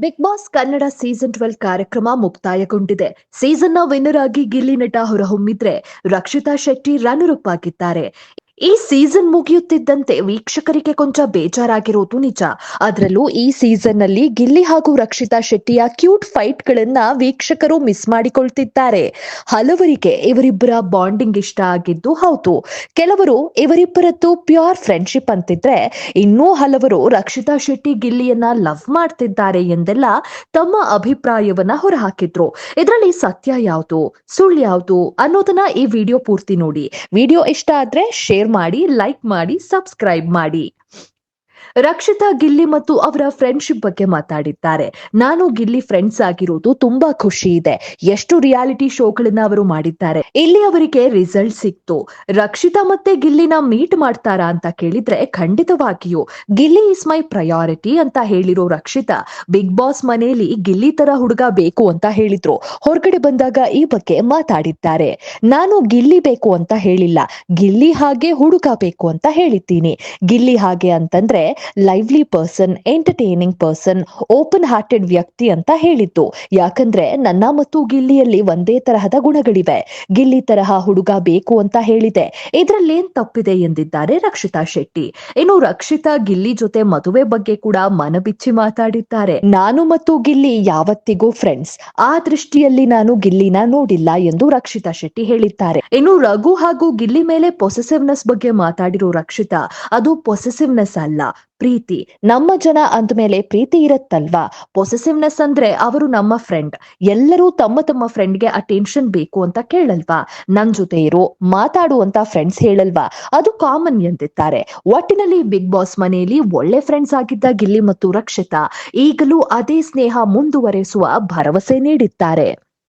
Big boss Kannada season 12 ಕಾರ್ಯಕ್ರಮ ಮುಕ್ತಾಯಗೊಂಡಿದೆ. ಸೀಸನ್ನ winner ಆಗಿ ಗಿಲ್ಲಿ ನಟ ಹೊರಹೊಮ್ಮಿದ್ರೆ, ರಕ್ಷಿತಾ ಶೆಟ್ಟಿ ರನ್ನರ್ ಅಪ್ ಆಗಿದ್ದಾರೆ. ಈ ಸೀಸನ್ ಮುಗಿಯುತ್ತಿದ್ದಂತೆ ವೀಕ್ಷಕರಿಗೆ ಕೊಂಚ ಬೇಜಾರಾಗಿರೋದು ನಿಜ. ಅದರಲ್ಲೂ ಈ ಸೀಸನ್ ನಲ್ಲಿ ಗಿಲ್ಲಿ ಹಾಗೂ ರಕ್ಷಿತಾ ಶೆಟ್ಟಿಯ ಕ್ಯೂಟ್ ಫೈಟ್ ಗಳನ್ನ ವೀಕ್ಷಕರು ಮಿಸ್ ಮಾಡಿಕೊಳ್ತಿದ್ದಾರೆ. ಹಲವರಿಗೆ ಇವರಿಬ್ಬರ ಬಾಂಡಿಂಗ್ ಇಷ್ಟ ಆಗಿದ್ದು ಹೌದು. ಕೆಲವರು ಇವರಿಬ್ಬರದ್ದು ಪ್ಯೂರ್ ಫ್ರೆಂಡ್ಶಿಪ್ ಅಂತಿದ್ರೆ, ಇನ್ನೂ ಹಲವರು ರಕ್ಷಿತಾ ಶೆಟ್ಟಿ ಗಿಲ್ಲಿಯನ್ನ ಲವ್ ಮಾಡ್ತಿದ್ದಾರೆ ಎಂದೆಲ್ಲ ತಮ್ಮ ಅಭಿಪ್ರಾಯವನ್ನ ಹೊರಹಾಕಿದ್ರು. ಇದರಲ್ಲಿ ಸತ್ಯ ಯಾವುದು, ಸುಳ್ಳು ಯಾವುದು ಅನ್ನೋದನ್ನ ಈ ವಿಡಿಯೋ ಪೂರ್ತಿ ನೋಡಿ. ವಿಡಿಯೋ ಇಷ್ಟ ಆದ್ರೆ ಶೇರ್ ಮಾಡಿ, ಲೈಕ್ ಮಾಡಿ, ಸಬ್ಸ್ಕ್ರೈಬ್ ಮಾಡಿ. ರಕ್ಷಿತಾ ಗಿಲ್ಲಿ ಮತ್ತು ಅವರ ಫ್ರೆಂಡ್ಶಿಪ್ ಬಗ್ಗೆ ಮಾತಾಡಿದ್ದಾರೆ. ನಾನು ಗಿಲ್ಲಿ ಫ್ರೆಂಡ್ಸ್ ಆಗಿರೋದು ತುಂಬಾ ಖುಷಿ ಇದೆ. ಎಷ್ಟು ರಿಯಾಲಿಟಿ ಶೋಗಳನ್ನ ಅವರು ಮಾಡಿದ್ದಾರೆ, ಇಲ್ಲಿ ಅವರಿಗೆ ರಿಸಲ್ಟ್ ಸಿಕ್ತು. ರಕ್ಷಿತಾ ಮತ್ತೆ ಗಿಲ್ಲಿನ ಮೀಟ್ ಮಾಡ್ತಾರಾ ಅಂತ ಕೇಳಿದ್ರೆ, ಖಂಡಿತವಾಗಿಯೂ ಗಿಲ್ಲಿ ಇಸ್ ಮೈ ಪ್ರಯಾರಿಟಿ ಅಂತ ಹೇಳಿರೋ ರಕ್ಷಿತಾ ಬಿಗ್ ಬಾಸ್ ಮನೆಯಲ್ಲಿ ಗಿಲ್ಲಿ ತರ ಹುಡುಗ ಬೇಕು ಅಂತ ಹೇಳಿದ್ರು. ಹೊರಗಡೆ ಬಂದಾಗ ಈ ಬಗ್ಗೆ ಮಾತಾಡಿದ್ದಾರೆ. ನಾನು ಗಿಲ್ಲಿ ಬೇಕು ಅಂತ ಹೇಳಿಲ್ಲ, ಗಿಲ್ಲಿ ಹಾಗೆ ಹುಡುಗ ಬೇಕು ಅಂತ ಹೇಳಿದ್ದೀನಿ. ಗಿಲ್ಲಿ ಹಾಗೆ ಅಂತಂದ್ರೆ lively person, entertaining person, open hearted ವ್ಯಕ್ತಿ ಅಂತ ಹೇಳಿದ್ದು. ಯಾಕಂದ್ರೆ ನನ್ನ ಮತ್ತು ಗಿಲ್ಲಿಯಲ್ಲಿ ಒಂದೇ ತರಹದ ಗುಣಗಳಿವೆ. ಗಿಲ್ಲಿ ತರಹ ಹುಡುಗ ಬೇಕು ಅಂತ ಹೇಳಿದೆ, ಇದ್ರಲ್ಲೇನ್ ತಪ್ಪಿದೆ ಎಂದಿದ್ದಾರೆ ರಕ್ಷಿತಾ ಶೆಟ್ಟಿ. ಇನ್ನು ರಕ್ಷಿತಾ ಗಿಲ್ಲಿ ಜೊತೆ ಮದುವೆ ಬಗ್ಗೆ ಕೂಡ ಮನಬಿಚ್ಚಿ ಮಾತಾಡಿದ್ದಾರೆ. ನಾನು ಮತ್ತು ಗಿಲ್ಲಿ ಯಾವತ್ತಿಗೂ ಫ್ರೆಂಡ್ಸ್, ಆ ದೃಷ್ಟಿಯಲ್ಲಿ ನಾನು ಗಿಲ್ಲಿನ ನೋಡಿಲ್ಲ ಎಂದು ರಕ್ಷಿತಾ ಶೆಟ್ಟಿ ಹೇಳಿದ್ದಾರೆ. ಇನ್ನು ರಘು ಹಾಗೂ ಗಿಲ್ಲಿ ಮೇಲೆ ಪೊಸೆಸಿವ್ನೆಸ್ ಬಗ್ಗೆ ಮಾತಾಡಿರೋ ರಕ್ಷಿತಾ, ಅದು ಪೊಸೆಸಿವ್ನೆಸ್ ಅಲ್ಲ, ಪ್ರೀತಿ. ನಮ್ಮ ಜನ ಅಂದ್ಮೇಲೆ ಪ್ರೀತಿ ಇರತ್ತಲ್ವಾ. ಪೊಸೆಸಿವ್ನೆಸ್ ಅಂದ್ರೆ ಅವರು ನಮ್ಮ ಫ್ರೆಂಡ್, ಎಲ್ಲರೂ ತಮ್ಮ ತಮ್ಮ ಫ್ರೆಂಡ್ಗೆ ಅಟೆನ್ಷನ್ ಬೇಕು ಅಂತ ಕೇಳಲ್ವಾ, ನನ್ ಜೊತೆ ಇರೋ ಮಾತಾಡು ಅಂತ ಫ್ರೆಂಡ್ಸ್ ಹೇಳಲ್ವಾ, ಅದು ಕಾಮನ್ ಎಂದಿದ್ದಾರೆ. ಒಟ್ಟಿನಲ್ಲಿ ಬಿಗ್ ಬಾಸ್ ಮನೆಯಲ್ಲಿ ಒಳ್ಳೆ ಫ್ರೆಂಡ್ಸ್ ಆಗಿದ್ದ ಗಿಲ್ಲಿ ಮತ್ತು ರಕ್ಷಿತಾ ಈಗಲೂ ಅದೇ ಸ್ನೇಹ ಮುಂದುವರೆಸುವ ಭರವಸೆ ನೀಡಿದ್ದಾರೆ.